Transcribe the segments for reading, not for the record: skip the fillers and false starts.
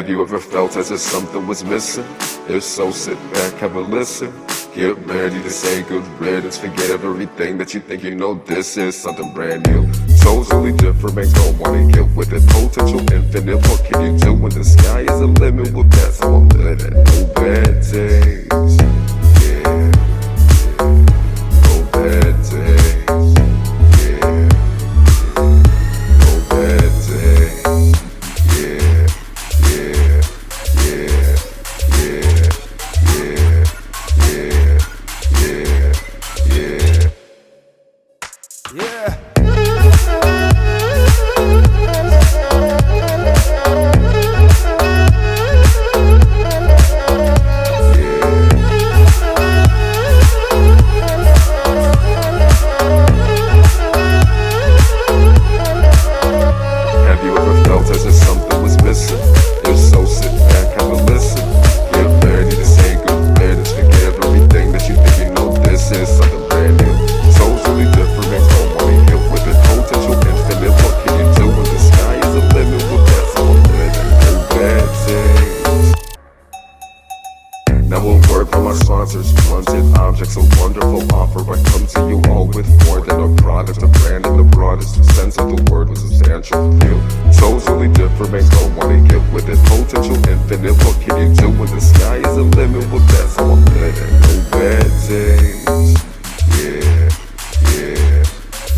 Have you ever felt as if something was missing? If so, sit back, have a listen. Get ready to say good riddance. Forget everything that you think you know. This is something brand new. Totally different, makes no wanna get with it. Potential infinite, what can you do when the sky is the limit? Well, that's how I'm living. No bad days. Yeah. No bad days. Yeah. No bad days. Yeah. Yeah. Yeah. Yeah. Yeah. Yeah. Yeah. Yeah. Yeah. Have you ever felt as if something was missing? If so, sit back, have a listen. Get ready to say good riddance. Forget everything that you think you know. This is something brand new. Totally different, makes no money get with it. Potential infinite, what can you do when the sky is the limit? Well, that's how I'm living. No bad days. Now a word from our sponsors. Blunted objects, a wonderful offer. I come to you all with more than a product. A brand in the broadest sense of the word with substantial feel. Totally different, makes no money get with it. Potential infinite, what can you do when the sky is the limit? Well, that's how I'm living. No bad days. Yeah, yeah, yeah,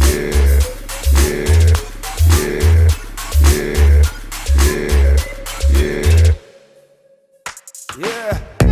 yeah, yeah, yeah, yeah, yeah. Yeah.